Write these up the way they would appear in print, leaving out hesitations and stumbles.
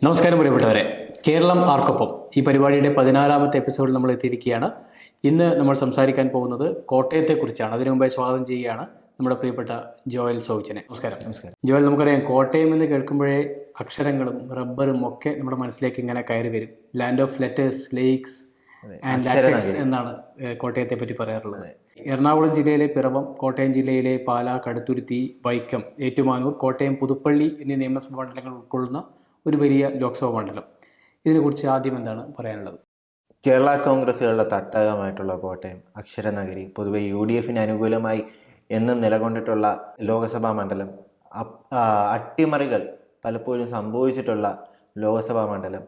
നമസ്കാരം പ്രിയപ്പെട്ടവരെ, കേരളം ആർക്കൊപ്പം ഈ പരിപാടിയുടെ 14ാമത്തെ എപ്പിസോഡിൽ നമ്മൾ എത്തിയിരിക്കുകയാണ്. ഇന്ന് നമ്മൾ സംസാരിക്കാൻ പോകുന്നത് കോട്ടയത്തെക്കുറിച്ചാണ്. അതിനു മുമ്പായി സ്വാഗതം ചെയ്യുകയാണ് നമ്മുടെ പ്രിയപ്പെട്ട ജോയൽ സോവിച്ചനെ. നമസ്കാരം. നമസ്കാരം. ജോയൽ, നമുക്കറിയാം കോട്ടയം എന്ന് കേൾക്കുമ്പോഴേ അക്ഷരങ്ങളും റബ്ബറും ഒക്കെ നമ്മുടെ മനസ്സിലേക്ക് ഇങ്ങനെ കയറി വരും. Land of letters, lakes and latex എന്നാണ് കോട്ടയത്തെ പറ്റി പറയാറുള്ളത്. എറണാകുളം ജില്ലയിലെ പിറവം, കോട്ടയം ജില്ലയിലെ പാലാ, കടുത്തുരുത്തി, വൈക്കം, ഏറ്റുമാനൂർ, കോട്ടയം, പുതുപ്പള്ളി എന്നീ നിയമസഭാ മണ്ഡലങ്ങൾ ഉൾക്കൊള്ളുന്ന ഒരു വലിയ ലോക്സഭാ മണ്ഡലം. ഇതിനെക്കുറിച്ച് ആദ്യം എന്താണ് പറയാനുള്ളത്? കേരള കോൺഗ്രസുകളുടെ തട്ടകമായിട്ടുള്ള കോട്ടയം അക്ഷരനഗരി, പൊതുവെ UDFന് അനുകൂലമായി എന്നും നിലകൊണ്ടിട്ടുള്ള ലോക്സഭാ മണ്ഡലം, അട്ടിമറികൾ പലപ്പോഴും സംഭവിച്ചിട്ടുള്ള ലോക്സഭാ മണ്ഡലം,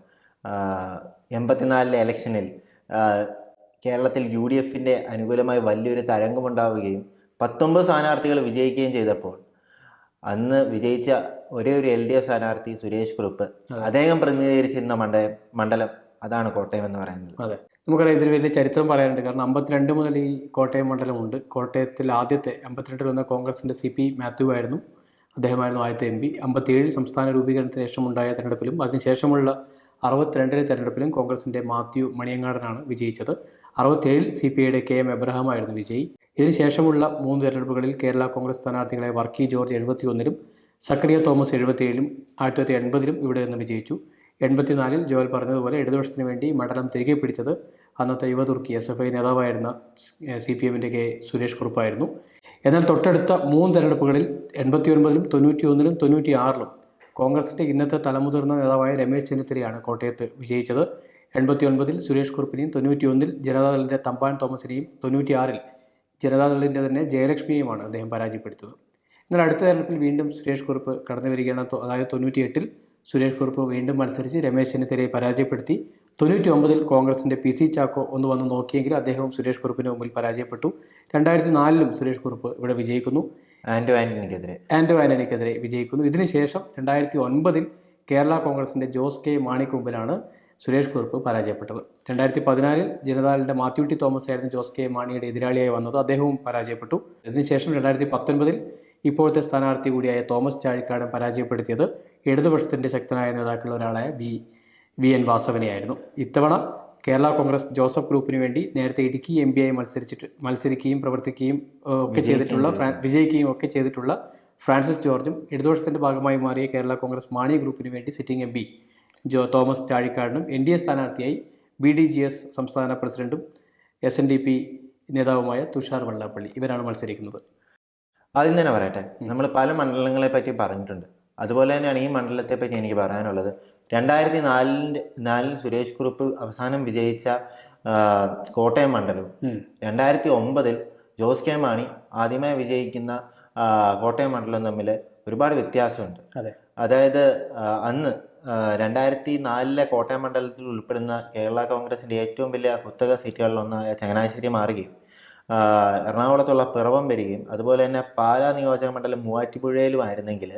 84 ഇലക്ഷനിൽ കേരളത്തിൽ UDFൻ്റെ അനുകൂലമായി വലിയൊരു തരംഗമുണ്ടാവുകയും 19 സ്ഥാനാർത്ഥികൾ വിജയിക്കുകയും ചെയ്തപ്പോൾ അന്ന് വിജയിച്ച ഒരേ ഒരു LDF സ്ഥാനാർത്ഥി സുരേഷ് കുറുപ്പ്, അദ്ദേഹം പ്രതിനിധീകരിച്ചിരുന്ന മണ്ഡലം അതാണ് കോട്ടയം എന്ന് പറയുന്നത്. അതെ, നമുക്കറിയാം ഇതിൽ വലിയ ചരിത്രം പറയാനുണ്ട്. കാരണം 52 മുതൽ ഈ കോട്ടയം മണ്ഡലമുണ്ട്. കോട്ടയത്തിൽ ആദ്യത്തെ 52 വന്ന കോൺഗ്രസിൻ്റെ CP മാത്യു ആയിരുന്നു, അദ്ദേഹമായിരുന്നു ആദ്യത്തെ MP. 57 സംസ്ഥാന രൂപീകരണത്തിന് ശേഷമുണ്ടായ തെരഞ്ഞെടുപ്പിലും അതിനുശേഷമുള്ള 62 തെരഞ്ഞെടുപ്പിലും കോൺഗ്രസിൻ്റെ മാത്യു മണിയങ്ങാടനാണ് വിജയിച്ചത്. 67 CPIയുടെ KM എബ്രഹാം ആയിരുന്നു വിജയി. ഇതിനുശേഷമുള്ള 3 തെരഞ്ഞെടുപ്പുകളിൽ കേരള കോൺഗ്രസ് സ്ഥാനാർത്ഥികളെ വർക്കി ജോർജ് 71-ലും സക്കറിയ തോമസ് 77-ലും 1980-ലും ഇവിടെ നിന്ന് വിജയിച്ചു. 84-ൽ ജോയൽ പറഞ്ഞതുപോലെ ഇടതുപക്ഷത്തിന് വേണ്ടി മണ്ഡലം തിരികെ പിടിച്ചത് അന്നത്തെ യുവതുർക്കി SFI നേതാവായിരുന്ന CPMൻ്റെ സുരേഷ് കുറുപ്പായിരുന്നു. എന്നാൽ തൊട്ടടുത്ത 3 തെരഞ്ഞെടുപ്പുകളിൽ 89-ലും 91-ലും 96-ലും കോൺഗ്രസിൻ്റെ ഇന്നത്തെ തലമുതിർന്ന നേതാവായ രമേശ് ചെന്നിത്തലയാണ് കോട്ടയത്ത് വിജയിച്ചത്. 89-ൽ സുരേഷ് കുറുപ്പിനെയും 91-ൽ ജനതാദളിൻ്റെ തമ്പാൻ തോമസിനെയും 96-ൽ ജനതാദളിൻ്റെ തന്നെ ജയലക്ഷ്മിയെയുമാണ് അദ്ദേഹം പരാജയപ്പെടുത്തിയത്. എന്നാൽ അടുത്ത തെരഞ്ഞെടുപ്പിൽ വീണ്ടും സുരേഷ് കുറുപ്പ് കടന്നു വരികയാണ്. അതായത് 98-ൽ സുരേഷ് കുറുപ്പ് വീണ്ടും മത്സരിച്ച് രമേശ് ചെന്നിത്തലയെ പരാജയപ്പെടുത്തി. 99-ൽ കോൺഗ്രസിൻ്റെ PC ചാക്കോ ഒന്ന് വന്ന് നോക്കിയെങ്കിലും അദ്ദേഹവും സുരേഷ് കുറുപ്പിന് മുമ്പിൽ പരാജയപ്പെട്ടു. 2004-ലും സുരേഷ് കുറുപ്പ് ഇവിടെ വിജയിക്കുന്നു, ആൻഡോ ആൻ്റണിക്കെതിരെ വിജയിക്കുന്നു. ഇതിനുശേഷം 2009-ൽ കേരള കോൺഗ്രസിൻ്റെ ജോസ് കെ മാണിക്ക് മുമ്പിലാണ് സുരേഷ് കുറുപ്പ് പരാജയപ്പെട്ടത്. 2014-ൽ ജനതാദളിൻ്റെ മാത്യു ടി തോമസ് ആയിരുന്നു ജോസ് കെ മാണിയുടെ എതിരാളിയായി വന്നത്, അദ്ദേഹവും പരാജയപ്പെട്ടു. ഇതിനുശേഷം 2019-ൽ ഇപ്പോഴത്തെ സ്ഥാനാർത്ഥി കൂടിയായ തോമസ് ചാഴിക്കാടൻ പരാജയപ്പെടുത്തിയത് ഇടതുപക്ഷത്തിൻ്റെ ശക്തനായ നേതാക്കളിൽ ഒരാളായ VN വാസവനെയായിരുന്നു. ഇത്തവണ കേരള കോൺഗ്രസ് ജോസഫ് ഗ്രൂപ്പിന് വേണ്ടി നേരത്തെ ഇടുക്കി MP ആയി മത്സരിക്കുകയും പ്രവർത്തിക്കുകയും ഒക്കെ ചെയ്തിട്ടുള്ള വിജയിക്കുകയും ഒക്കെ ചെയ്തിട്ടുള്ള ഫ്രാൻസിസ് ജോർജും ഇടതുപക്ഷത്തിൻ്റെ ഭാഗമായി മാറിയ കേരള കോൺഗ്രസ് മാണി ഗ്രൂപ്പിന് വേണ്ടി സിറ്റിംഗ് MP തോമസ് ചാഴിക്കാടനും NDA സ്ഥാനാർത്ഥിയായി BDGS സംസ്ഥാന പ്രസിഡന്റും SNDP നേതാവുമായ തുഷാർ വെള്ളാപ്പള്ളി, ഇവരാണ് മത്സരിക്കുന്നത്. ആദ്യം തന്നെ പറയട്ടെ, നമ്മൾ പല മണ്ഡലങ്ങളെ പറ്റി പറഞ്ഞിട്ടുണ്ട്. അതുപോലെ തന്നെയാണ് ഈ മണ്ഡലത്തെ പറ്റി എനിക്ക് പറയാനുള്ളത്. 2004-ൽ സുരേഷ് കുറുപ്പ് അവസാനം വിജയിച്ച കോട്ടയം മണ്ഡലവും 2009-ൽ ജോസ് കെ മാണി ആദ്യമായി വിജയിക്കുന്ന കോട്ടയം മണ്ഡലവും തമ്മിൽ ഒരുപാട് വ്യത്യാസമുണ്ട്. അതായത് അന്ന് 2004-ലെ കോട്ടയം മണ്ഡലത്തിൽ ഉൾപ്പെടുന്ന കേരള കോൺഗ്രസിൻ്റെ ഏറ്റവും വലിയ കുത്തക സീറ്റുകളിലൊന്നായ ചങ്ങനാശ്ശേരി മാറുകയും എറണാകുളത്തുള്ള പിറവം വരികയും അതുപോലെ തന്നെ പാലാ നിയോജക മണ്ഡലം മൂവാറ്റുപുഴയിലും ആയിരുന്നെങ്കിൽ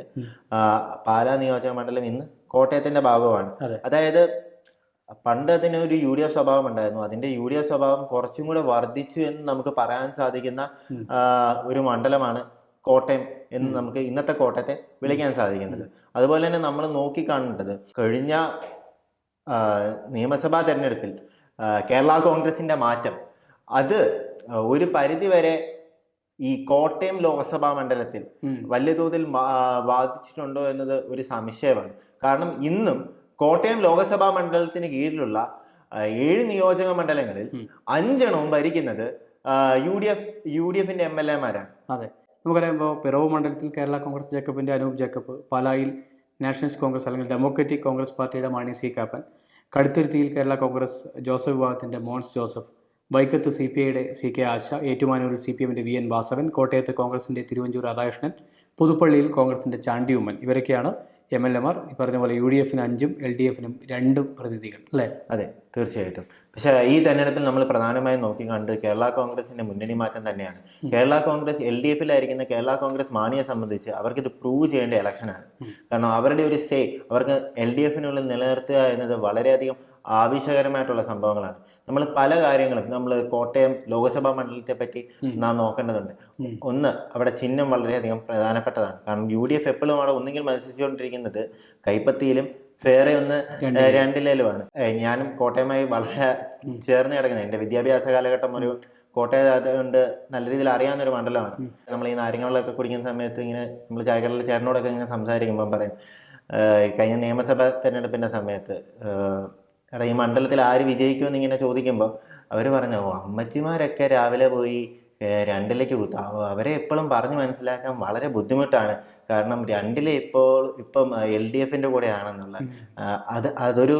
പാലാ നിയോജക മണ്ഡലം ഇന്ന് കോട്ടയത്തിൻ്റെ ഭാഗമാണ്. അതായത് പണ്ട് അതിനൊരു UDF സ്വഭാവം ഉണ്ടായിരുന്നു, അതിൻ്റെ UDF സ്വഭാവം കുറച്ചും കൂടെ വർദ്ധിച്ചു എന്ന് നമുക്ക് പറയാൻ സാധിക്കുന്ന ഒരു മണ്ഡലമാണ് കോട്ടയം എന്ന് നമുക്ക് ഇന്നത്തെ കോട്ടയത്തെ വിളിക്കാൻ സാധിക്കുന്നത്. അതുപോലെ തന്നെ നമ്മൾ നോക്കിക്കാണേണ്ടത്, കഴിഞ്ഞ നിയമസഭാ തെരഞ്ഞെടുപ്പിൽ കേരള കോൺഗ്രസിൻ്റെ മാറ്റം അത് ഒരു പരിധിവരെ ഈ കോട്ടയം ലോക്സഭാ മണ്ഡലത്തിൽ വലിയ തോതിൽ ബാധിച്ചിട്ടുണ്ടോ എന്നത് ഒരു സംശയമാണ്. കാരണം ഇന്നും കോട്ടയം ലോക്സഭാ മണ്ഡലത്തിന് കീഴിലുള്ള 7 നിയോജക മണ്ഡലങ്ങളിൽ 5 ഭരിക്കുന്നത് UDFൻ്റെ MLA-മാരാണ്. അതെ, നമുക്കറിയാമ്പോൾ പിറവ് മണ്ഡലത്തിൽ കേരള കോൺഗ്രസ് ജേക്കബിൻ്റെ അനൂപ് ജേക്കബ്, പാലായിൽ നാഷണലിസ്റ്റ് കോൺഗ്രസ് അല്ലെങ്കിൽ ഡെമോക്രാറ്റിക് കോൺഗ്രസ് പാർട്ടിയുടെ മാണി C കാപ്പൻ, കടുത്തുരുത്തിയിൽ കേരള കോൺഗ്രസ് ജോസഫ് വിഭാഗത്തിൻ്റെ മോൻസ് ജോസഫ്, വൈക്കത്ത് CPIയുടെ CK ആശ, ഏറ്റുമാനൂരിൽ CPMൻ്റെ VN വാസവൻ, കോട്ടയത്ത് കോൺഗ്രസിൻ്റെ തിരുവഞ്ചൂർ രാധാകൃഷ്ണൻ, പുതുപ്പള്ളിയിൽ കോൺഗ്രസിൻ്റെ ചാണ്ടി ഉമ്മൻ, ഇവരൊക്കെയാണ് MLA-മാർ. ഈ പറഞ്ഞ പോലെ UDFന് 5-ഉം LDFനും 2 പ്രതിനിധികൾ, അല്ലേ? അതെ, തീർച്ചയായിട്ടും. പക്ഷേ ഈ തെരഞ്ഞെടുപ്പിൽ നമ്മൾ പ്രധാനമായും നോക്കിക്കണ്ട് കേരള കോൺഗ്രസിൻ്റെ മുന്നണി മാറ്റം തന്നെയാണ്. കേരള കോൺഗ്രസ് LDFിലായിരിക്കുന്ന കേരള കോൺഗ്രസ് മാണിയെ സംബന്ധിച്ച് അവർക്കിത് പ്രൂവ് ചെയ്യേണ്ട ഇലക്ഷനാണ്. കാരണം അവരുടെ ഒരു അവർക്ക് LDFനുള്ളിൽ നിലനിർത്തുക എന്നത് വളരെയധികം ആവശ്യകരമായിട്ടുള്ള സംഭവങ്ങളാണ്. നമ്മൾ പല കാര്യങ്ങളും നമ്മൾ കോട്ടയം ലോക്സഭാ മണ്ഡലത്തെ പറ്റി നാം നോക്കേണ്ടതുണ്ട്. ഒന്ന്, അവിടെ ചിഹ്നം വളരെയധികം പ്രധാനപ്പെട്ടതാണ്. കാരണം UDF എപ്പോഴും അവിടെ ഒന്നുകിൽ മത്സരിച്ചുകൊണ്ടിരിക്കുന്നത് കൈപ്പത്തിയിലും വേറെ ഒന്ന് രണ്ടിലേലുമാണ്. ഞാനും കോട്ടയമായി വളരെ ചേർന്ന് കിടക്കുന്നത്. എൻ്റെ വിദ്യാഭ്യാസ കാലഘട്ടം ഒരു കോട്ടയം അതുകൊണ്ട് നല്ല രീതിയിൽ അറിയാവുന്നൊരു മണ്ഡലമാണ്. നമ്മൾ ഈ നാരങ്ങ കുടിക്കുന്ന സമയത്ത് ഇങ്ങനെ നമ്മൾ ചായക്കടയിൽ ചേട്ടനോടൊക്കെ ഇങ്ങനെ സംസാരിക്കുമ്പം പറയും, കഴിഞ്ഞ നിയമസഭാ തെരഞ്ഞെടുപ്പിൻ്റെ സമയത്ത് എടാ ഈ മണ്ഡലത്തിൽ ആര് വിജയിക്കുമെന്ന് ഇങ്ങനെ ചോദിക്കുമ്പോൾ അവർ പറഞ്ഞു, ഓ അമ്മച്ചിമാരൊക്കെ രാവിലെ പോയി രണ്ടിലേക്ക് കുത്താം, അവരെ എപ്പോഴും പറഞ്ഞു മനസ്സിലാക്കാൻ വളരെ ബുദ്ധിമുട്ടാണ്, കാരണം രണ്ടിലെ ഇപ്പം LDFന്റെ കൂടെ ആണെന്നുള്ള അതൊരു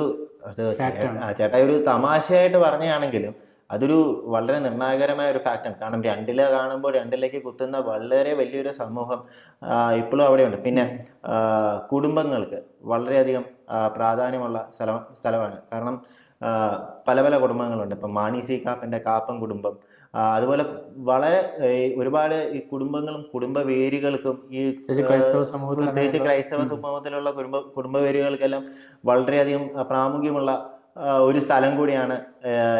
ചേട്ടാ ഒരു തമാശയായിട്ട് പറഞ്ഞാണെങ്കിലും അതൊരു വളരെ നിർണായകരമായ ഒരു ഫാക്റ്റാണ്. കാരണം രണ്ടില കാണുമ്പോൾ രണ്ടിലേക്ക് കുത്തുന്ന വളരെ വലിയൊരു സമൂഹം ഇപ്പോഴും അവിടെയുണ്ട്. പിന്നെ കുടുംബങ്ങൾക്ക് വളരെയധികം പ്രാധാന്യമുള്ള സ്ഥലമാണ്. കാരണം പല പല കുടുംബങ്ങളുണ്ട്. ഇപ്പം മാണി സി കാപ്പൻ്റെ കാപ്പൻ കുടുംബം, അതുപോലെ വളരെ ഒരുപാട് ഈ കുടുംബങ്ങളും കുടുംബ വേരുകൾക്കും ഈ പ്രത്യേകിച്ച് ക്രൈസ്തവ സമൂഹത്തിലുള്ള കുടുംബ വേരുകൾക്കെല്ലാം വളരെയധികം പ്രാമുഖ്യമുള്ള ഒരു സ്ഥലം കൂടിയാണ്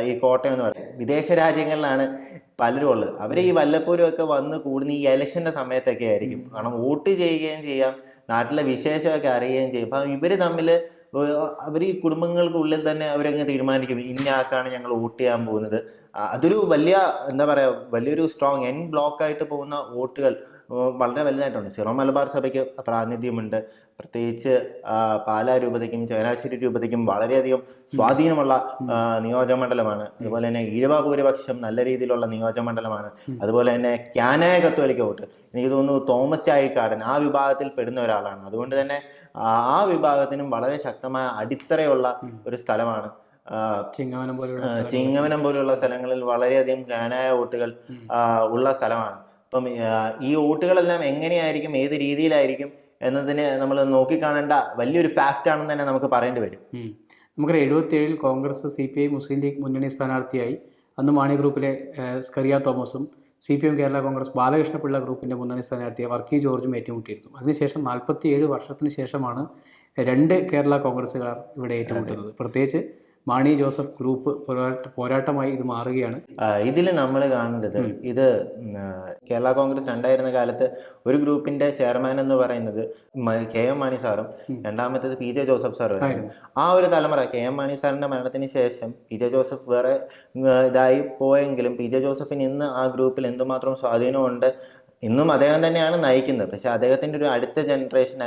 ഈ കോട്ടയം എന്ന് പറയുന്നത്. വിദേശ രാജ്യങ്ങളിലാണ് പലരും ഉള്ളത്. അവർ ഈ വല്ലപ്പോഴും ഒക്കെ വന്ന് കൂടുന്ന ഈ ഇലക്ഷൻ്റെ സമയത്തൊക്കെ ആയിരിക്കും. കാരണം വോട്ട് ചെയ്യുകയും ചെയ്യാം, നാട്ടിലെ വിശേഷമൊക്കെ അറിയുകയും ചെയ്യും. അപ്പം ഇവർ തമ്മിൽ അവർ ഈ കുടുംബങ്ങൾക്കുള്ളിൽ തന്നെ അവരങ്ങ് തീരുമാനിക്കും ഇന്ന ആൾക്കാണ് ഞങ്ങൾ വോട്ട് ചെയ്യാൻ പോകുന്നത്. അതൊരു വലിയ എന്താ പറയുക, വലിയൊരു സ്ട്രോങ് എൻ ബ്ലോക്കായിട്ട് പോകുന്ന വോട്ടുകൾ വളരെ വലുതായിട്ടുണ്ട്. സിറോ മലബാർ സഭയ്ക്ക് പ്രാതിനിധ്യമുണ്ട്. പ്രത്യേകിച്ച് പാലാ രൂപതയ്ക്കും ചങ്ങനാശ്ശേരി രൂപതയ്ക്കും വളരെയധികം സ്വാധീനമുള്ള നിയോജകമണ്ഡലമാണ്. അതുപോലെ തന്നെ ഈഴവ ഭൂരിപക്ഷം നല്ല രീതിയിലുള്ള നിയോജകമണ്ഡലമാണ്. അതുപോലെ തന്നെ ക്യാനായ കത്തോലിക്ക വോട്ട് എനിക്ക് തോന്നുന്നു തോമസ് ചാഴിക്കാടൻ ആ വിഭാഗത്തിൽ പെടുന്ന ഒരാളാണ്. അതുകൊണ്ട് തന്നെ ആ വിഭാഗത്തിനും വളരെ ശക്തമായ അടിത്തറയുള്ള ഒരു സ്ഥലമാണ്. ചിങ്ങവനം പോലുള്ള സ്ഥലങ്ങളിൽ വളരെയധികം ക്യാനായ വോട്ടുകൾ ഉള്ള സ്ഥലമാണ്. അപ്പം ഈ വോട്ടുകളെല്ലാം എങ്ങനെയായിരിക്കും, ഏത് രീതിയിലായിരിക്കും എന്നതിന് നമ്മൾ നോക്കിക്കാണേണ്ട വലിയൊരു ഫാക്റ്റ് ആണെന്ന് തന്നെ നമുക്ക് പറയേണ്ടി വരും. നമുക്കറിയാം 77 കോൺഗ്രസ് CPI മുസ്ലിം ലീഗ് മുന്നണി സ്ഥാനാർത്ഥിയായി അന്ന് മാണി ഗ്രൂപ്പിലെ സ്കറിയ തോമസും CPM കേരള കോൺഗ്രസ് ബാലകൃഷ്ണപിള്ള ഗ്രൂപ്പിൻ്റെ മുന്നണി സ്ഥാനാർത്ഥിയായ വർക്കി ജോർജും ഏറ്റുമുട്ടിയിരുന്നു. അതിനുശേഷം 47 വർഷത്തിന് ശേഷമാണ് 2 കേരള കോൺഗ്രസ്സുകാർ ഇവിടെ ഏറ്റുമുട്ടുന്നത്. പ്രത്യേകിച്ച് മാണി ജോസഫ് ഗ്രൂപ്പ് പോരാട്ടമായി ഇത് മാറുകയാണ്. ഇതിൽ നമ്മൾ കാണേണ്ടത്, ഇത് കേരള കോൺഗ്രസ് ഉണ്ടായിരുന്ന കാലത്ത് ഒരു ഗ്രൂപ്പിന്റെ ചെയർമാൻ എന്ന് പറയുന്നത് KM മാണി സാറും രണ്ടാമത്തേത് PJ ജോസഫ് സാറും ആയിരുന്നു. ആ ഒരു തലമുറ KM മാണി സാറിന്റെ മരണത്തിന് ശേഷം PJ ജോസഫ് വേറെ ഇതായി പോയെങ്കിലും PJ ജോസഫിന് ഇന്ന് ആ ഗ്രൂപ്പിൽ എന്തുമാത്രം സ്വാധീനമുണ്ട്, ഇന്നും അദ്ദേഹം തന്നെയാണ് നയിക്കുന്നത്. പക്ഷെ അദ്ദേഹത്തിന്റെ ഒരു അടുത്ത ജനറേഷൻ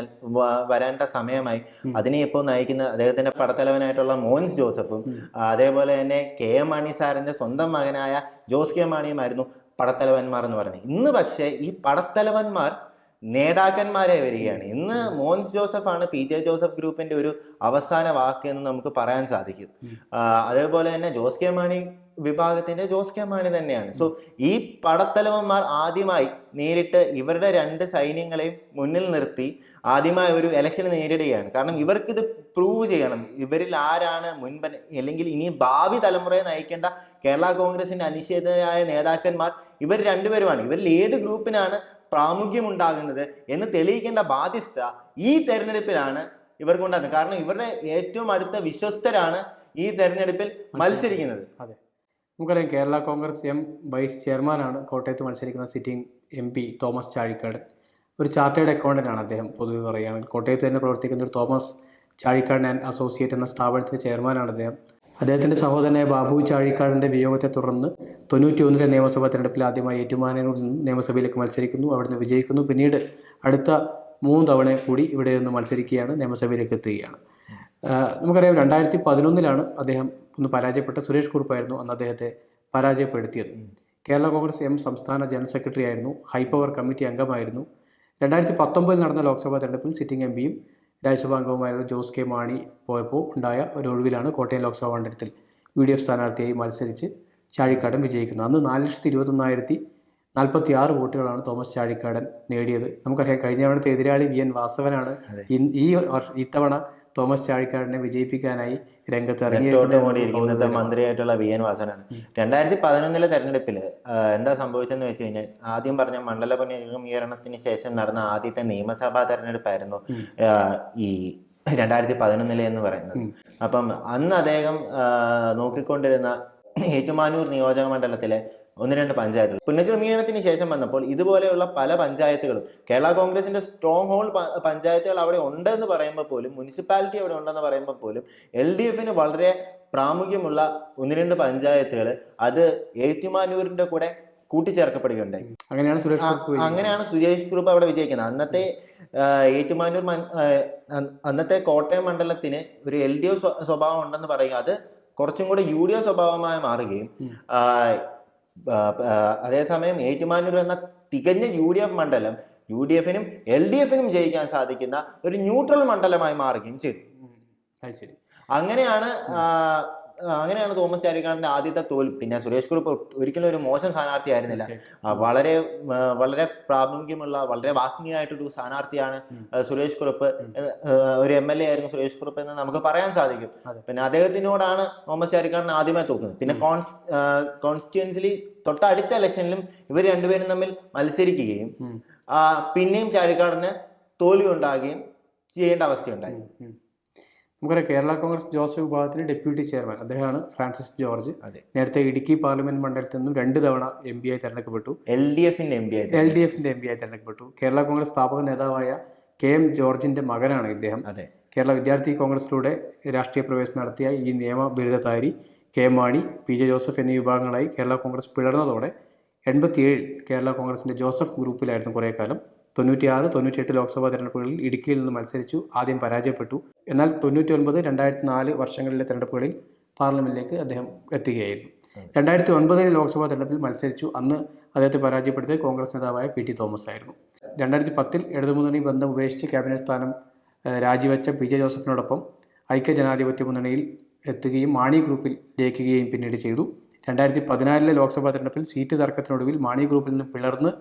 വരേണ്ട സമയമായി. അതിനെ ഇപ്പോൾ നയിക്കുന്ന അദ്ദേഹത്തിന്റെ പടത്തലവനായിട്ടുള്ള മോൻസ് ജോസഫും അതേപോലെ തന്നെ KM മാണി സാറിന്റെ സ്വന്തം മകനായ ജോസ് കെ മാണിയുമായിരുന്നു പടത്തലവന്മാർ എന്ന് പറയുന്നത്. ഇന്ന് പക്ഷേ ഈ പടത്തലവന്മാർ നേതാക്കന്മാരെ വരികയാണ്. ഇന്ന് മോൻസ് ജോസഫാണ് PJ ജോസഫ് ഗ്രൂപ്പിന്റെ ഒരു അവസാന വാക്ക് എന്ന് നമുക്ക് പറയാൻ സാധിക്കും. അതേപോലെ തന്നെ ജോസ് കെ മാണി വിഭാഗത്തിന്റെ ജോസ് കെ മാണി തന്നെയാണ്. സോ ഈ പടത്തലവന്മാർ ആദ്യമായി നേരിട്ട് ഇവരുടെ 2 സൈന്യങ്ങളെയും മുന്നിൽ നിർത്തി ആദ്യമായി ഒരു ഇലക്ഷൻ നേരിടുകയാണ്. കാരണം ഇവർക്കിത് പ്രൂവ് ചെയ്യണം, ഇവരിൽ ആരാണ് മുൻപൻ, അല്ലെങ്കിൽ ഇനി ഭാവി തലമുറയെ നയിക്കേണ്ട കേരള കോൺഗ്രസിന്റെ അനിശ്ചിതരായ നേതാക്കന്മാർ ഇവർ രണ്ടുപേരുമാണ്. ഇവരിൽ ഏത് ഗ്രൂപ്പിനാണ് പ്രാമുഖ്യമുണ്ടാകുന്നത് എന്ന് തെളിയിക്കേണ്ട ബാധ്യത ഈ തെരഞ്ഞെടുപ്പിലാണ് ഇവർക്കുണ്ടാകുന്നത്. കാരണം ഇവരുടെ ഏറ്റവും അടുത്ത വിശ്വസ്തരാണ് ഈ തെരഞ്ഞെടുപ്പിൽ മത്സരിക്കുന്നത്. അതെ, നമുക്കറിയാം കേരള കോൺഗ്രസ് വൈസ് ചെയർമാനാണ് കോട്ടയത്ത് മത്സരിക്കുന്ന സിറ്റിംഗ് MP തോമസ് ചാഴിക്കാടൻ. ഒരു ചാർട്ടേഡ് അക്കൗണ്ടൻ്റാണ് അദ്ദേഹം. പൊതുവെ പറയുകയാണെങ്കിൽ കോട്ടയത്ത് തന്നെ പ്രവർത്തിക്കുന്ന ഒരു തോമസ് ചാഴിക്കാടൻ ആൻഡ് അസോസിയേറ്റ് എന്ന സ്ഥാപനത്തിൻ്റെ ചെയർമാനാണ് അദ്ദേഹം. അദ്ദേഹത്തിൻ്റെ സഹോദരനായ ബാബു ചാഴിക്കാടൻ്റെ വിയോഗത്തെ തുടർന്ന് 91 നിയമസഭാ തെരഞ്ഞെടുപ്പിൽ ആദ്യമായി ഏറ്റുമാനൂരിൽ നിന്ന് നിയമസഭയിലേക്ക് മത്സരിക്കുന്നു. അവിടുന്ന് വിജയിക്കുന്നു. പിന്നീട് അടുത്ത 3 തവണ കൂടി ഇവിടെ നിന്ന് മത്സരിക്കുകയാണ്, നിയമസഭയിലേക്ക് എത്തുകയാണ്. നമുക്കറിയാം 2011 അദ്ദേഹം ഒന്ന് പരാജയപ്പെട്ട സുരേഷ് കുറുപ്പായിരുന്നു അന്ന് അദ്ദേഹത്തെ പരാജയപ്പെടുത്തിയത്. കേരള കോൺഗ്രസ് സംസ്ഥാന ജനറൽ സെക്രട്ടറി ആയിരുന്നു, ഹൈപ്പവർ കമ്മിറ്റി അംഗമായിരുന്നു. 2019 നടന്ന ലോക്സഭാ തെരഞ്ഞെടുപ്പിൽ സിറ്റിംഗ് MPയും രാജ്യസഭാംഗവുമായിരുന്ന ജോസ് കെ മാണി പോയപ്പോൾ ഉണ്ടായ ഒരു ഒഴിവിലാണ് കോട്ടയം ലോക്സഭാ മണ്ഡലത്തിൽ UDF സ്ഥാനാർത്ഥിയായി മത്സരിച്ച് ചാഴിക്കാടൻ വിജയിക്കുന്നത്. അന്ന് 4,21,046 വോട്ടുകളാണ് തോമസ് ചാഴിക്കാടൻ നേടിയത്. നമുക്കറിയാം കഴിഞ്ഞ തവണത്തെ എതിരാളി VN വാസവനാണ് ഇത്തവണ തോമസ് ചാഴിക്കാടനെ വിജയിപ്പിക്കാനായി രംഗത്തിറങ്ങിയിരിക്കുന്നത് മന്ത്രിയായിട്ടുള്ള VN വാസവനാണ്. 2011 തെരഞ്ഞെടുപ്പിൽ എന്താ സംഭവിച്ചെന്ന് വെച്ച് കഴിഞ്ഞാൽ, ആദ്യം പറഞ്ഞ മണ്ഡല പുനർക്രമീകരണത്തിന് ശേഷം നടന്ന ആദ്യത്തെ നിയമസഭാ തെരഞ്ഞെടുപ്പായിരുന്നു ഈ 2011 എന്ന് പറയുന്നത്. അപ്പം അന്ന് അദ്ദേഹം നോക്കിക്കൊണ്ടിരുന്ന ഏറ്റുമാനൂർ നിയോജക മണ്ഡലത്തിലെ ഒന്ന് രണ്ട് പഞ്ചായത്തുകൾ. പുനഃക്രമീകരണത്തിന് ശേഷം വന്നപ്പോൾ ഇതുപോലെയുള്ള പല പഞ്ചായത്തുകളും, കേരള കോൺഗ്രസിന്റെ സ്ട്രോങ് ഹോൾ പഞ്ചായത്തുകൾ അവിടെ ഉണ്ടെന്ന് പറയുമ്പോൾ പോലും, മുനിസിപ്പാലിറ്റി അവിടെ ഉണ്ടെന്ന് പറയുമ്പോൾ പോലും LDFന് വളരെ പ്രാമുഖ്യമുള്ള ഒന്ന് രണ്ട് പഞ്ചായത്തുകൾ അത് ഏറ്റുമാനൂരിന്റെ കൂടെ കൂട്ടിച്ചേർക്കപ്പെടുകയുണ്ടായി. അങ്ങനെയാണ് സുരേഷ് കുറുപ്പ് അവിടെ വിജയിക്കുന്നത്. ഏറ്റുമാനൂർ അന്നത്തെ കോട്ടയം മണ്ഡലത്തിന് ഒരു LDF സ്വഭാവം ഉണ്ടെന്ന് പറയുക, അത് കുറച്ചും കൂടെ UDF സ്വഭാവമായി മാറുകയും അതേസമയം ഏറ്റുമാനൂർ എന്ന തികഞ്ഞ UDF മണ്ഡലം UDFനും LDFനും ജയിക്കാൻ സാധിക്കുന്ന ഒരു ന്യൂട്രൽ മണ്ഡലമായി മാറുകയും ചെയ്തു. അങ്ങനെയാണ് തോമസ് ചാഴികാടന്റെ ആദ്യത്തെ തോൽവി. പിന്നെ സുരേഷ് കുറുപ്പ് ഒരിക്കലും ഒരു മോശം സ്ഥാനാർത്ഥിയായിരുന്നില്ല. വളരെ വളരെ പ്രാമുഖ്യമുള്ള, വളരെ വാഗ്മിയായിട്ടൊരു സ്ഥാനാർത്ഥിയാണ് സുരേഷ് കുറുപ്പ്. ഒരു MLA ആയിരുന്നു സുരേഷ് കുറുപ്പ് എന്ന് നമുക്ക് പറയാൻ സാധിക്കും. പിന്നെ അദ്ദേഹത്തിനോടാണ് തോമസ് ചാഴികാടൻ ആദ്യമായി തോക്കുന്നത്. പിന്നെ കോൺസ്റ്റിറ്റ്യുവൻസിലി തൊട്ടടുത്ത ഇലക്ഷനിലും ഇവർ രണ്ടുപേരും തമ്മിൽ മത്സരിക്കുകയും പിന്നെയും ചാഴികാടന് തോൽവി ഉണ്ടാകുകയും ചെയ്യേണ്ട അവസ്ഥയുണ്ടായി. നമുക്കറിയാം, കേരള കോൺഗ്രസ് ജോസഫ് വിഭാഗത്തിന് ഡെപ്യൂട്ടി ചെയർമാൻ അദ്ദേഹമാണ് ഫ്രാൻസിസ് ജോർജ്. നേരത്തെ ഇടുക്കി പാർലമെന്റ് മണ്ഡലത്തിൽ നിന്നും 2 തവണ MP ആയി തെരഞ്ഞെടുക്കപ്പെട്ടു. LDFന്റെ MP ആയി തെരഞ്ഞെടുക്കപ്പെട്ടു. കേരള കോൺഗ്രസ് സ്ഥാപക നേതാവായ KM ജോർജിന്റെ മകനാണ് ഇദ്ദേഹം. കേരള വിദ്യാർത്ഥി കോൺഗ്രസിലൂടെ രാഷ്ട്രീയ പ്രവേശനം നടത്തിയ ഈ നിയമ ബിരുദധാരി KM മാണി, PJ ജോസഫ് എന്നീ വിഭാഗങ്ങളായി കേരള കോൺഗ്രസ് പിളർന്നതോടെ 87 കേരള കോൺഗ്രസിന്റെ ജോസഫ് ഗ്രൂപ്പിലായിരുന്നു കുറേ കാലം. 96, 98 ലോക്സഭാ തെരഞ്ഞെടുപ്പുകളിൽ ഇടുക്കിയിൽ നിന്ന് മത്സരിച്ചു. ആദ്യം പരാജയപ്പെട്ടു. എന്നാൽ 99, 2004 വർഷങ്ങളിലെ തെരഞ്ഞെടുപ്പുകളിൽ പാർലമെന്റിലേക്ക് അദ്ദേഹം എത്തുകയായിരുന്നു. 2009 ലോക്സഭാ തെരഞ്ഞെടുപ്പിൽ മത്സരിച്ചു. അന്ന് അദ്ദേഹത്തെ പരാജയപ്പെടുത്തിയ കോൺഗ്രസ് നേതാവായ PT തോമസ് ആയിരുന്നു. 2010 ഇടതുമുന്നണി ബന്ധം ഉപേക്ഷിച്ച് ക്യാബിനറ്റ് സ്ഥാനം രാജിവെച്ച PJ ജോസഫിനോടൊപ്പം ഐക്യ ജനാധിപത്യ മുന്നണിയിൽ എത്തുകയും മാണി ഗ്രൂപ്പിൽ ലയിക്കുകയും പിന്നീട് ചെയ്തു. 2014 ലോക്സഭാ തെരഞ്ഞെടുപ്പിൽ സീറ്റ് തർക്കത്തിനൊടുവിൽ മാണി ഗ്രൂപ്പിൽ നിന്ന് പിളർന്ന്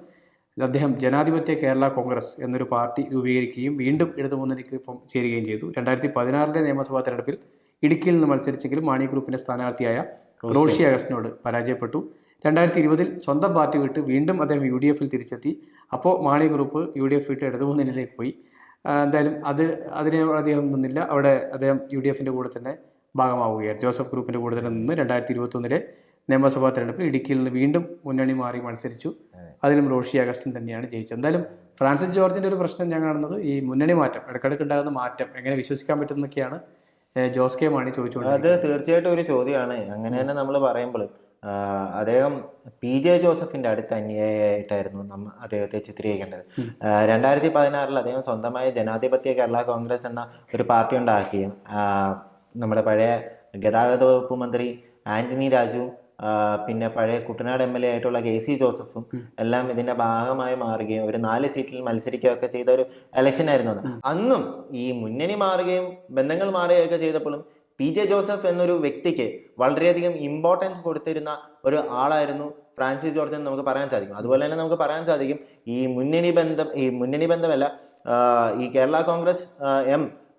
അദ്ദേഹം ജനാധിപത്യ കേരള കോൺഗ്രസ് എന്നൊരു പാർട്ടി രൂപീകരിക്കുകയും വീണ്ടും ഇടതുമുന്നണിക്ക് ചേരുകയും ചെയ്തു. 2016 നിയമസഭാ തെരഞ്ഞെടുപ്പിൽ ഇടുക്കിയിൽ നിന്ന് മത്സരിച്ചെങ്കിലും മാണി ഗ്രൂപ്പിന്റെ സ്ഥാനാർത്ഥിയായ റോഷി അഗസ്റ്റിനോട് പരാജയപ്പെട്ടു. 2020 സ്വന്തം പാർട്ടി വിട്ട് വീണ്ടും അദ്ദേഹം UDFൽ തിരിച്ചെത്തി. അപ്പോൾ മാണി ഗ്രൂപ്പ് UDF വിട്ട് ഇടതുമുന്നണിയിലേക്ക് പോയി. എന്തായാലും അതിനെ അദ്ദേഹം നിന്നില്ല. അവിടെ അദ്ദേഹം UDFന്റെ കൂടെ തന്നെ ഭാഗമാവുകയായിരുന്നു. ജോസഫ് ഗ്രൂപ്പിന്റെ കൂടെ തന്നെ നിന്ന് 2021 നിയമസഭാ തെരഞ്ഞെടുപ്പിൽ ഇടുക്കിയിൽ നിന്ന് വീണ്ടും മുന്നണി മാറി മത്സരിച്ചു. അതിലും റോഷി അഗസ്റ്റിൻ തന്നെയാണ് ജയിച്ചത്. എന്തായാലും ഫ്രാൻസിസ് ജോർജിന്റെ ഒരു പ്രശ്നം ഞാൻ കാണുന്നത് ഈ മുന്നണി മാറ്റം, ഇടയ്ക്കിടയ്ക്ക് ഉണ്ടാകുന്ന മാറ്റം എങ്ങനെ വിശ്വസിക്കാൻ പറ്റുന്നൊക്കെയാണ് ജോസ് കെ മാണി ചോദിച്ചുകൊണ്ട്. അത് തീർച്ചയായിട്ടും ഒരു ചോദ്യമാണ്. അങ്ങനെ തന്നെ നമ്മൾ പറയുമ്പോൾ അദ്ദേഹം PJ ജോസഫിന്റെ അടുത്ത അനുയായിട്ടായിരുന്നു അദ്ദേഹത്തെ ചിത്രീകരിക്കേണ്ടത്. 2016 അദ്ദേഹം സ്വന്തമായ ജനാധിപത്യ കേരള കോൺഗ്രസ് എന്ന ഒരു പാർട്ടി ഉണ്ടാക്കുകയും നമ്മുടെ പഴയ ഗതാഗത വകുപ്പ് മന്ത്രി ആന്റണി രാജുവും പിന്നെ പഴയ കുട്ടനാട് MLA ആയിട്ടുള്ള KC ജോസഫും എല്ലാം ഇതിന്റെ ഭാഗമായി മാറുകയും ഒരു 4 സീറ്റിൽ മത്സരിക്കുകയൊക്കെ ചെയ്ത ഒരു ഇലക്ഷൻ ആയിരുന്നു. അന്നും ഈ മുന്നണി മാറുകയും ബന്ധങ്ങൾ മാറുകയൊക്കെ ചെയ്തപ്പോഴും PJ ജോസഫ് എന്നൊരു വ്യക്തിക്ക് വളരെയധികം ഇമ്പോർട്ടൻസ് കൊടുത്തിരുന്ന ഒരു ആളായിരുന്നു ഫ്രാൻസിസ് ജോർജ് എന്ന് നമുക്ക് പറയാൻ സാധിക്കും. അതുപോലെ തന്നെ നമുക്ക് പറയാൻ സാധിക്കും ഈ മുന്നണി ബന്ധമല്ല, ഈ കേരള കോൺഗ്രസ്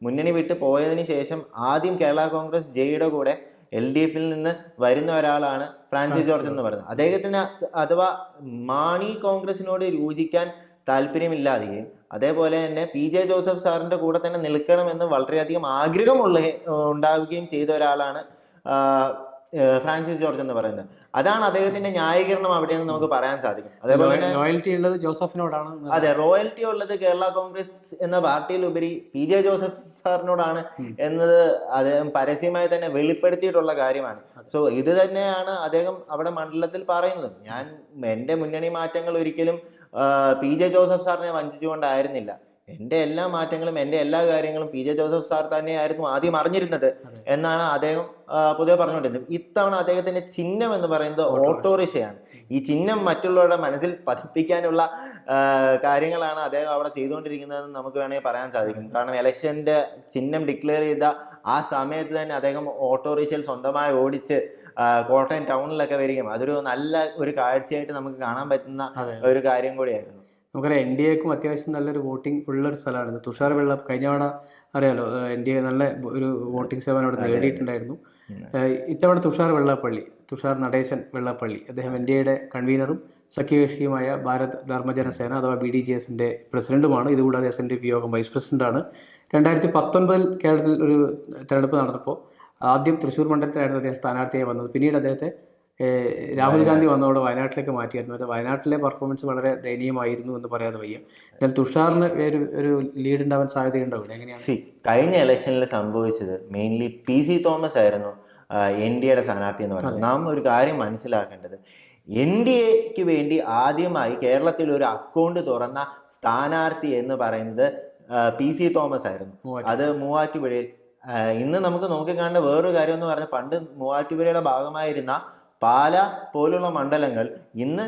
മുന്നണി വിട്ട് പോയതിന് ശേഷം ആദ്യം കേരള കോൺഗ്രസ് Jയുടെ കൂടെ LDFൽ നിന്ന് വരുന്ന ഒരാളാണ് ഫ്രാൻസിസ് ജോർജ് എന്ന് പറയുന്നത്. അദ്ദേഹത്തിന് അഥവാ മാണി കോൺഗ്രസിനോട് യോജിക്കാൻ താല്പര്യമില്ലാതെയും അതേപോലെ തന്നെ PJ ജോസഫ് സാറിന്റെ കൂടെ തന്നെ നിൽക്കണമെന്ന് വളരെയധികം ആഗ്രഹം ഉണ്ടാവുകയും ചെയ്ത ഒരാളാണ് ഫ്രാൻസിസ് ജോർജ് എന്ന് പറയുന്നത്. അതാണ് അദ്ദേഹത്തിന്റെ ന്യായീകരണം അവിടെയെന്ന് നമുക്ക് പറയാൻ സാധിക്കും. അതേപോലെ തന്നെ റോയൽറ്റി ഉള്ളത് ജോസഫിനോടാണ്. അതെ, റോയൽറ്റി ഉള്ളത് കേരള കോൺഗ്രസ് എന്ന പാർട്ടിയിലുപരി PJ ജോസഫ് സാറിനോടാണ് എന്നത് അദ്ദേഹം പരസ്യമായി തന്നെ വെളിപ്പെടുത്തിയിട്ടുള്ള കാര്യമാണ്. സോ ഇത് തന്നെയാണ് അദ്ദേഹം അവിടെ മണ്ഡലത്തിൽ പറയുന്നത്. എന്റെ മുന്നണി മാറ്റങ്ങൾ ഒരിക്കലും PJ ജോസഫ് സാറിനെ വഞ്ചിച്ചുകൊണ്ടായിരുന്നില്ല. എൻ്റെ എല്ലാ മാറ്റങ്ങളും എൻ്റെ എല്ലാ കാര്യങ്ങളും PJ ജോസഫ് സാർ തന്നെയായിരുന്നു ആദ്യം അറിഞ്ഞിരുന്നത് എന്നാണ് അദ്ദേഹം പൊതുവെ പറഞ്ഞുകൊണ്ടിരുന്നത്. ഇത്തവണ അദ്ദേഹത്തിന്റെ ചിഹ്നം എന്ന് പറയുന്നത് ഓട്ടോറിക്ഷയാണ്. ഈ ചിഹ്നം മറ്റുള്ളവരുടെ മനസ്സിൽ പതിപ്പിക്കാനുള്ള കാര്യങ്ങളാണ് അദ്ദേഹം അവിടെ ചെയ്തുകൊണ്ടിരിക്കുന്നതെന്ന് നമുക്ക് വേണമെങ്കിൽ പറയാൻ സാധിക്കും. കാരണം ഇലക്ഷന്റെ ചിഹ്നം ഡിക്ലെയർ ചെയ്ത ആ സമയത്ത് തന്നെ അദ്ദേഹം ഓട്ടോറിക്ഷയിൽ സ്വന്തമായി ഓടിച്ച് കോട്ടയം ടൗണിലൊക്കെ വരികയും അതൊരു നല്ല ഒരു കാഴ്ചയായിട്ട് നമുക്ക് കാണാൻ പറ്റുന്ന ഒരു കാര്യം കൂടിയായിരുന്നു. നമുക്കറിയാം NDAക്കും അത്യാവശ്യം നല്ലൊരു വോട്ടിംഗ് ഉള്ളൊരു സ്ഥലമാണ്. തുഷാർ വെള്ള കഴിഞ്ഞ തവണ അറിയാലോ NDA നല്ല ഒരു വോട്ടിംഗ് ശതമാനം അവിടെ നേടിയിട്ടുണ്ടായിരുന്നു. ഇത്തവണ തുഷാർ നടേശൻ വെള്ളാപ്പള്ളി അദ്ദേഹം NDAയുടെ കൺവീനറും സഖ്യകക്ഷിയുമായ ഭാരത് ധർമ്മജനസേന അഥവാ BDJSന്റെ പ്രസിഡന്റുമാണ്. ഇതുകൂടാതെ SNDP യോഗം വൈസ് പ്രസിഡന്റാണ്. 2019 കേരളത്തിൽ ഒരു തെരഞ്ഞെടുപ്പ് നടന്നപ്പോൾ ആദ്യം തൃശ്ശൂർ മണ്ഡലത്തിലായിരുന്നു അദ്ദേഹം സ്ഥാനാർത്ഥിയായി വന്നത്. പിന്നീട് അദ്ദേഹത്തെ രാഹുൽ ഗാന്ധി വന്നതോടെ വയനാട്ടിലേക്ക് മാറ്റിയായിരുന്നു. പക്ഷേ വയനാട്ടിലെ പെർഫോമൻസ് വളരെ ദയനീയമായിരുന്നു എന്ന് പറയാതെ വയ്യ. എന്നാൽ തുഷാറിന് ഒരു ലീഡ് ഉണ്ടാവാൻ സാധ്യതയുണ്ടോ ഇവിടെ? എങ്ങനെയാണ്? കഴിഞ്ഞ ഇലക്ഷനിൽ സംഭവിച്ചത് മെയിൻലി PC തോമസ് ആയിരുന്നു NDAയുടെ സ്ഥാനാർത്ഥി എന്ന് പറയുന്നത്. നാം ഒരു കാര്യം മനസ്സിലാക്കേണ്ടത്, NDAക്ക് വേണ്ടി ആദ്യമായി കേരളത്തിൽ ഒരു അക്കൗണ്ട് തുറന്ന സ്ഥാനാർത്ഥി എന്ന് പറയുന്നത് PC തോമസ് ആയിരുന്നു. അത് മൂവാറ്റുപുഴയിൽ. ഇന്ന് നമുക്ക് നോക്കിക്കാണേണ്ട വേറൊരു കാര്യം എന്ന് പറഞ്ഞാൽ, പണ്ട് മൂവാറ്റുപുഴയുടെ ഭാഗമായിരുന്ന പാല പോലുള്ള മണ്ഡലങ്ങൾ ഇന്ന്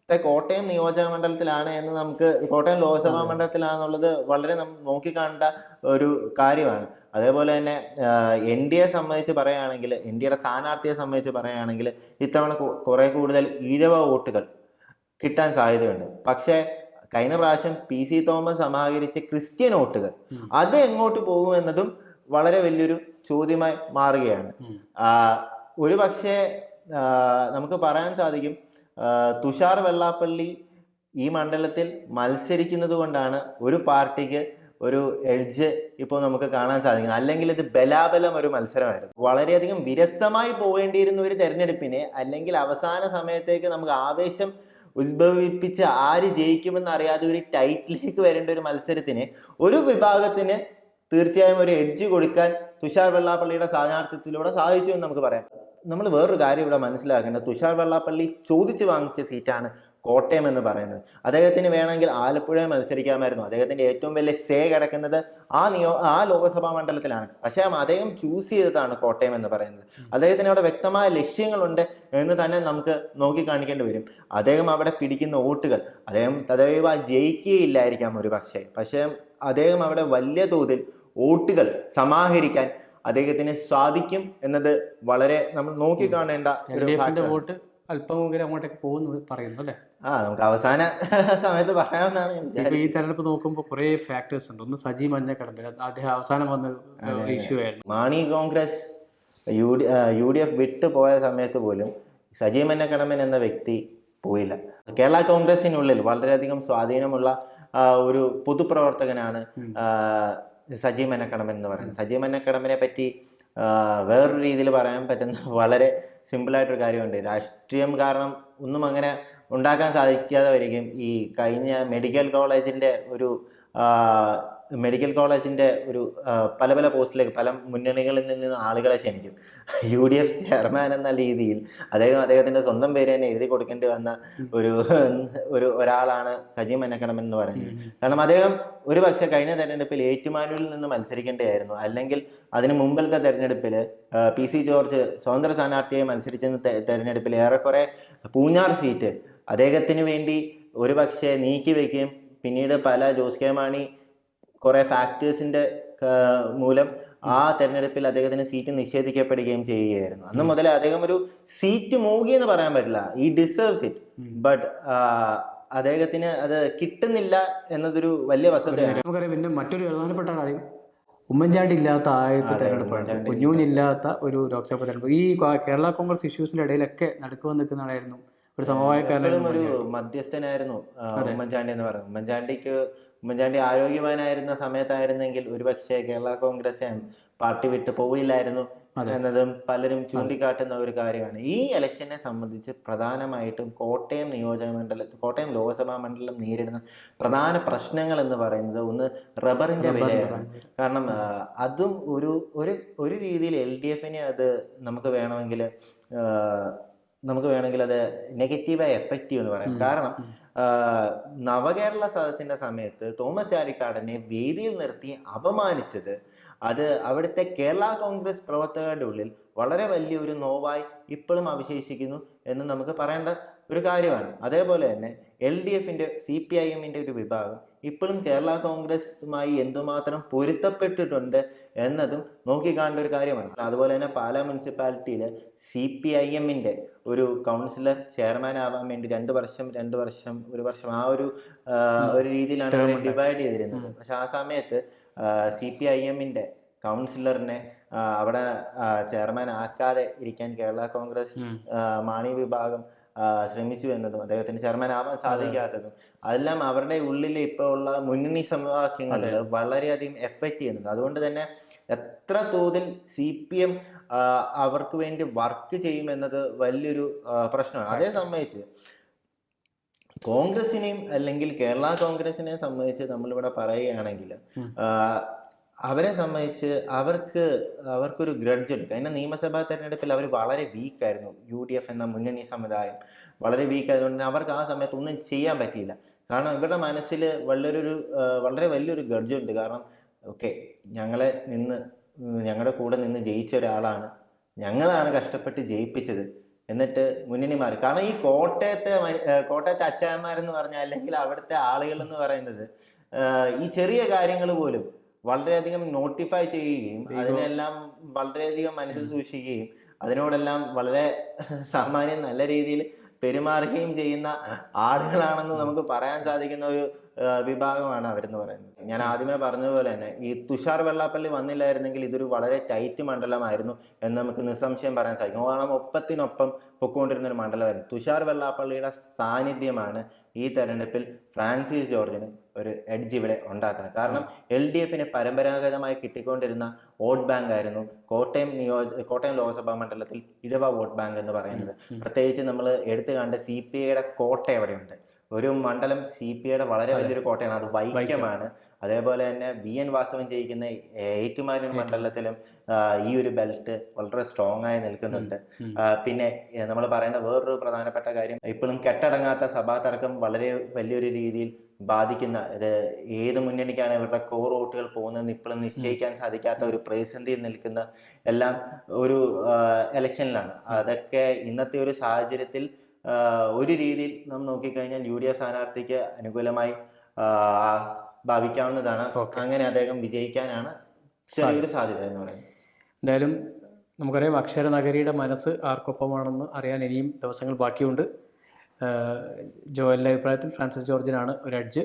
കോട്ടയം നിയോജക മണ്ഡലത്തിലാണ് എന്ന് നമുക്ക്, കോട്ടയം ലോക്സഭാ മണ്ഡലത്തിലാണെന്നുള്ളത് വളരെ നോക്കിക്കാണേണ്ട ഒരു കാര്യമാണ്. അതേപോലെ തന്നെ NDAയെ സംബന്ധിച്ച് പറയുകയാണെങ്കിൽ, NDAയുടെ സ്ഥാനാർത്ഥിയെ സംബന്ധിച്ച് പറയുകയാണെങ്കിൽ ഇത്തവണ കുറെ കൂടുതൽ ഈഴവ വോട്ടുകൾ കിട്ടാൻ സാധ്യതയുണ്ട്. പക്ഷേ കഴിഞ്ഞ പ്രാവശ്യം PC തോമസ് സമാഹരിച്ച ക്രിസ്ത്യൻ വോട്ടുകൾ അത് എങ്ങോട്ട് പോകുമെന്നതും വളരെ വലിയൊരു ചോദ്യമായി മാറുകയാണ്. ഒരു പക്ഷേ നമുക്ക് പറയാൻ സാധിക്കും, തുഷാർ വെള്ളാപ്പള്ളി ഈ മണ്ഡലത്തിൽ മത്സരിക്കുന്നത് കൊണ്ടാണ് ഒരു പാർട്ടിക്ക് ഒരു എഡ്ജ് ഇപ്പോൾ നമുക്ക് കാണാൻ സാധിക്കുന്നത്. അല്ലെങ്കിൽ ഇത് ബലാബലം ഒരു മത്സരമായിരുന്നു. വളരെയധികം വിരസമായി പോകേണ്ടിയിരുന്ന ഒരു തെരഞ്ഞെടുപ്പിനെ, അല്ലെങ്കിൽ അവസാന സമയത്തേക്ക് നമുക്ക് ആവേശം ഉത്ഭവിപ്പിച്ച് ആര് ജയിക്കുമെന്ന് അറിയാതെ ഒരു ടൈറ്റിലേക്ക് വരേണ്ട ഒരു മത്സരത്തിന് ഒരു വിഭാഗത്തിന് തീർച്ചയായും ഒരു എഡ്ജ് കൊടുക്കാൻ തുഷാർ വെള്ളാപ്പള്ളിയുടെ സ്ഥാനാർത്ഥിത്വത്തിലൂടെ സാധിച്ചു എന്ന് നമുക്ക് പറയാം. നമ്മൾ വേറൊരു കാര്യം ഇവിടെ മനസ്സിലാക്കേണ്ടത്, തുഷാർ വെള്ളാപ്പള്ളി ചോദിച്ചു വാങ്ങിച്ച സീറ്റാണ് കോട്ടയം എന്ന് പറയുന്നത്. അദ്ദേഹത്തിന് വേണമെങ്കിൽ ആലപ്പുഴയിൽ മത്സരിക്കാമായിരുന്നു. അദ്ദേഹത്തിന്റെ ഏറ്റവും വലിയ സേ കിടക്കുന്നത് ആ ലോക്സഭാ മണ്ഡലത്തിലാണ്. പക്ഷേ അദ്ദേഹം ചൂസ് ചെയ്തതാണ് കോട്ടയം എന്ന് പറയുന്നത്. അദ്ദേഹത്തിന് അവിടെ വ്യക്തമായ ലക്ഷ്യങ്ങളുണ്ട് എന്ന് തന്നെ നമുക്ക് നോക്കി കാണിക്കേണ്ടി വരും. അദ്ദേഹം അവിടെ പിടിക്കുന്ന വോട്ടുകൾ അദ്ദേഹം തദൈവ ജയിക്കുകയില്ലായിരിക്കാം ഒരു പക്ഷേ അദ്ദേഹം അവിടെ വലിയ തോതിൽ വോട്ടുകൾ സമാഹരിക്കാൻ അദ്ദേഹത്തിന് സാധിക്കും എന്നത് വളരെ നമ്മൾ നോക്കിക്കാണേണ്ട ഒരു വോട്ട് അല്പമെങ്കിലും അങ്ങോട്ടേക്ക് പോകുന്നു പറയുന്നു അല്ലേ? നമുക്ക് അവസാന സമയത്ത് പറയാവുന്നതാണ്. ഈ തെരഞ്ഞെടുപ്പ് നോക്കുമ്പോൾ കുറെ ഫാക്ടേഴ്സ് ഉണ്ട്. ഒന്ന് സജി മഞ്ഞക്കടമ്പിൽ, അദ്ദേഹം അവസാനം വന്ന ഇഷ്യൂ ആയിരുന്നു. മാണി കോൺഗ്രസ് UDF വിട്ടു പോയ സമയത്ത് പോലും സജി മഞ്ഞക്കടമ്പൻ എന്ന വ്യക്തി പോയില്ല. കേരള കോൺഗ്രസിനുള്ളിൽ വളരെയധികം സ്വാധീനമുള്ള ഒരു പൊതുപ്രവർത്തകനാണ് സജി മഞ്ഞക്കടമ്പൻ എന്ന് പറയുന്നത്. സജി മഞ്ഞക്കടമ്പനെ പറ്റി വേറൊരു രീതിയിൽ പറയാൻ പറ്റുന്ന വളരെ സിമ്പിളായിട്ടൊരു കാര്യമുണ്ട്. രാഷ്ട്രീയം കാരണം ഒന്നും അങ്ങനെ ഉണ്ടാക്കാൻ സാധിക്കാതെ വരികയും ഈ കഴിഞ്ഞ മെഡിക്കൽ കോളേജിൻ്റെ ഒരു പല പല പോസ്റ്റിലേക്ക് പല മുന്നണികളിൽ നിന്ന് ആളുകളെ ക്ഷണിക്കും. UDF ചെയർമാൻ എന്ന രീതിയിൽ അദ്ദേഹത്തിൻ്റെ സ്വന്തം പേര് തന്നെ എഴുതി കൊടുക്കേണ്ടി വന്ന ഒരാളാണ് സജി മഞ്ഞക്കടമ്പൻ എന്ന് പറയുന്നത്. കാരണം അദ്ദേഹം ഒരു പക്ഷേ കഴിഞ്ഞ തെരഞ്ഞെടുപ്പിൽ ഏറ്റുമാനൂരിൽ നിന്ന് മത്സരിക്കേണ്ടതായിരുന്നു. അല്ലെങ്കിൽ അതിന് മുമ്പിലത്തെ തെരഞ്ഞെടുപ്പിൽ PC ജോർജ് സ്വതന്ത്ര സ്ഥാനാർത്ഥിയെ മത്സരിച്ചെന്ന തെരഞ്ഞെടുപ്പിൽ ഏറെക്കുറെ പൂഞ്ഞാർ സീറ്റ് അദ്ദേഹത്തിന് വേണ്ടി ഒരു പക്ഷേ നീക്കി വയ്ക്കുകയും പിന്നീട് ജോസ് കെ മാണി കുറെ ഫാക്ടേഴ്സിന്റെ മൂലം ആ തെരഞ്ഞെടുപ്പിൽ അദ്ദേഹത്തിന് സീറ്റ് നിഷേധിക്കപ്പെടുകയും ചെയ്യുകയായിരുന്നു. അന്ന് മുതലേ അദ്ദേഹം ഒരു സീറ്റ് മോഗി എന്ന് പറയാൻ പറ്റില്ല, ഈ ഡിസേർവ്സ് ഇറ്റ്, ബട്ട് അദ്ദേഹത്തിന് അത് കിട്ടുന്നില്ല എന്നതൊരു വലിയ വസ്തുതയാണ്. നമുക്കറിയാം. പിന്നെ മറ്റൊരു പ്രധാനപ്പെട്ട കാര്യം, ഉമ്മൻചാണ്ടി ഇല്ലാത്ത ആദ്യത്തെ തെരഞ്ഞെടുപ്പാണ്, കുഞ്ഞൂഞ്ഞില്ലാത്ത ഒരു ലോക്സഭ തെരഞ്ഞെടുപ്പ്. ഈ കേരള കോൺഗ്രസ് ഇഷ്യൂസിന്റെ ഇടയിലൊക്കെ നടുക്കുവന്ന് നിൽക്കുന്നതായിരുന്നു ഒരു സമവായക്കാരനും ഒരു മധ്യസ്ഥനായിരുന്നു ഉമ്മൻചാണ്ടി എന്ന് പറയുന്നത്. ഉമ്മൻചാണ്ടി ആരോഗ്യവാനായിരുന്ന സമയത്തായിരുന്നെങ്കിൽ ഒരുപക്ഷെ കേരള കോൺഗ്രസ് പാർട്ടി വിട്ട് പോയില്ലായിരുന്നു എന്നതും പലരും ചൂണ്ടിക്കാട്ടുന്ന ഒരു കാര്യമാണ്. ഈ ഇലക്ഷനെ സംബന്ധിച്ച് പ്രധാനമായിട്ടും കോട്ടയം ലോക്സഭാ മണ്ഡലം നേരിടുന്ന പ്രധാന പ്രശ്നങ്ങൾ എന്ന് പറയുന്നത് ഒന്ന് റബ്ബറിന്റെ വിലയാണ്. കാരണം അതും ഒരു രീതിയിൽ LDFനെ അത് നമുക്ക് വേണമെങ്കിൽ അത് നെഗറ്റീവായി എഫക്റ്റ് ചെയ്യുമെന്ന് പറയാം. കാരണം നവകേരള സദസ്സിന്റെ സമയത്ത് തോമസ് ചാഴിക്കാടനെ വേദിയിൽ നിർത്തി അപമാനിച്ചത് അത് അവിടുത്തെ കേരള കോൺഗ്രസ് പ്രവർത്തകരുടെ ഉള്ളിൽ വളരെ വലിയൊരു നോവായി ഇപ്പോഴും അവശേഷിക്കുന്നു എന്ന് നമുക്ക് പറയേണ്ട ഒരു കാര്യമാണ്. അതേപോലെ തന്നെ LDFന്റെ CPIMന്റെ ഒരു വിഭാഗം ഇപ്പോഴും കേരള കോൺഗ്രസുമായി എന്തുമാത്രം പൊരുത്തപ്പെട്ടിട്ടുണ്ട് എന്നതും നോക്കിക്കാണേണ്ട ഒരു കാര്യമാണ്. അതുപോലെ തന്നെ പാലാ മുനിസിപ്പാലിറ്റിയിൽ CPIMന്റെ ഒരു കൗൺസിലർ ചെയർമാൻ ആവാൻ വേണ്ടി 2 വർഷം 1 വർഷം ആ ഒരു രീതിയിലാണ് ഡിവൈഡ് ചെയ്തിരുന്നത്. പക്ഷെ ആ സമയത്ത് CPIMന്റെ കൗൺസിലറിനെ അവിടെ ചെയർമാൻ ആക്കാതെ ഇരിക്കാൻ കേരള കോൺഗ്രസ് മാണി വിഭാഗം ശ്രമിച്ചു എന്നതും അദ്ദേഹത്തിന് ചെയർമാൻ ആവാൻ സാധിക്കാത്തതും അതെല്ലാം അവരുടെ ഉള്ളിൽ ഇപ്പോൾ ഉള്ള മുന്നണി സമവാക്യങ്ങളിൽ വളരെയധികം എഫക്റ്റ് ചെയ്യുന്നുണ്ട്. അതുകൊണ്ട് തന്നെ എത്ര തോതിൽ CPM അവർക്ക് വേണ്ടി വർക്ക് ചെയ്യുമെന്നത് വലിയൊരു പ്രശ്നമാണ്. അതേ സംബന്ധിച്ച് കോൺഗ്രസിനെയും അല്ലെങ്കിൽ കേരള കോൺഗ്രസിനെയും സംബന്ധിച്ച് നമ്മളിവിടെ പറയുകയാണെങ്കിൽ അവരെ സംബന്ധിച്ച് അവർക്കൊരു ഗ്രഡ്ജ് ഉണ്ട്. കഴിഞ്ഞ നിയമസഭാ തെരഞ്ഞെടുപ്പിൽ അവർ വളരെ വീക്കായിരുന്നു. UDF എന്ന മുന്നണി സമുദായം വളരെ വീക്കായതുകൊണ്ട് അവർക്ക് ആ സമയത്ത് ഒന്നും ചെയ്യാൻ പറ്റിയില്ല. കാരണം ഇവരുടെ മനസ്സിൽ വളരെ വലിയൊരു ഗ്രഡ്ജ് ഉണ്ട്. കാരണം ഓക്കെ, ഞങ്ങളുടെ കൂടെ നിന്ന് ജയിച്ച ഒരാളാണ്, ഞങ്ങളാണ് കഷ്ടപ്പെട്ട് ജയിപ്പിച്ചത്, എന്നിട്ട് മുന്നണി മാറി. കാരണം ഈ കോട്ടയത്തെ അച്ചായന്മാരെന്ന് പറഞ്ഞാൽ, അല്ലെങ്കിൽ അവിടുത്തെ ആളുകൾ എന്ന് പറയുന്നത് ഈ ചെറിയ കാര്യങ്ങൾ പോലും വളരെയധികം നോട്ടിഫൈ ചെയ്യുകയും അതിനെല്ലാം വളരെയധികം മനസ്സിൽ സൂക്ഷിക്കുകയും അതിനോടെല്ലാം വളരെ സാമാന്യം നല്ല രീതിയിൽ പെരുമാറുകയും ചെയ്യുന്ന ആളുകളാണെന്ന് നമുക്ക് പറയാൻ സാധിക്കുന്ന ഒരു വിഭാഗമാണ് അവരെന്ന് പറയുന്നത്. ഞാൻ ആദ്യമേ പറഞ്ഞതുപോലെ തന്നെ ഈ തുഷാർ വെള്ളാപ്പള്ളി വന്നില്ലായിരുന്നെങ്കിൽ ഇതൊരു വളരെ ടൈറ്റ് മണ്ഡലമായിരുന്നു എന്ന് നമുക്ക് നിസ്സംശയം പറയാൻ സാധിക്കും. കാരണം ഒപ്പത്തിനൊപ്പം പൊക്കോണ്ടിരുന്ന ഒരു മണ്ഡലമായിരുന്നു. തുഷാർ വെള്ളാപ്പള്ളിയുടെ സാന്നിധ്യമാണ് ഈ തെരഞ്ഞെടുപ്പിൽ ഫ്രാൻസിസ് ജോർജിന് ഒരു എഡ്ജ് ഇവിടെ ഉണ്ടാക്കുന്നത്. കാരണം LDFന് പരമ്പരാഗതമായി കിട്ടിക്കൊണ്ടിരുന്ന വോട്ട് ബാങ്ക് ആയിരുന്നു കോട്ടയം ലോക്സഭാ മണ്ഡലത്തിൽ ഇടവ വോട്ട് ബാങ്ക് എന്ന് പറയുന്നത്. പ്രത്യേകിച്ച് നമ്മൾ എടുത്തു കണ്ട CPIയുടെ കോട്ട എവിടെയുണ്ട്, ഒരു മണ്ഡലം CPIയുടെ വളരെ വലിയൊരു കോട്ടയാണ്, അത് വൈക്കമാണ്. അതേപോലെ തന്നെ VN വാസവൻ ജയിക്കുന്ന ഏറ്റുമാനൂർ മണ്ഡലത്തിലും ഈ ഒരു ബെൽറ്റ് വളരെ സ്ട്രോങ് ആയി നിൽക്കുന്നുണ്ട്. പിന്നെ നമ്മൾ പറയേണ്ട വേറൊരു പ്രധാനപ്പെട്ട കാര്യം, ഇപ്പോഴും കെട്ടടങ്ങാത്ത സഭാ തർക്കം വളരെ വലിയൊരു രീതിയിൽ ബാധിക്കുന്ന, ഏത് മുന്നണിക്കാണ് ഇവരുടെ കോർ വോട്ടുകൾ പോകുന്നതെന്ന് ഇപ്പോഴും നിശ്ചയിക്കാൻ സാധിക്കാത്ത ഒരു പ്രതിസന്ധിയിൽ നിൽക്കുന്ന എല്ലാം ഒരു ഇലക്ഷനിലാണ്. അതൊക്കെ ഇന്നത്തെ ഒരു സാഹചര്യത്തിൽ ഒരു രീതിയിൽ നാം നോക്കിക്കഴിഞ്ഞാൽ UDF സ്ഥാനാർത്ഥിക്ക് അനുകൂലമായി ഭാവിക്കാവുന്നതാണ്. അങ്ങനെ അദ്ദേഹം വിജയിക്കാനാണ് ചെറിയൊരു സാധ്യത എന്ന് പറയുന്നത്. എന്തായാലും നമുക്കറിയാം, അക്ഷരനഗരിയുടെ മനസ്സ് ആർക്കൊപ്പമാണെന്ന് അറിയാൻ ഇനിയും ദിവസങ്ങൾ ബാക്കിയുണ്ട്. ജോയലിൻ്റെ അഭിപ്രായത്തിൽ ഫ്രാൻസിസ് ജോർജിനാണ് ഒരു എഡ്ജ്.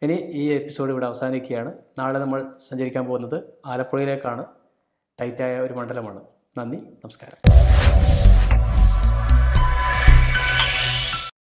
ഇനി ഈ എപ്പിസോഡ് ഇവിടെ അവസാനിക്കുകയാണ്. നാളെ നമ്മൾ സഞ്ചരിക്കാൻ പോകുന്നത് ആലപ്പുഴയിലേക്കാണ്. ടൈറ്റായ ഒരു മണ്ഡലമാണ്. നന്ദി, നമസ്കാരം.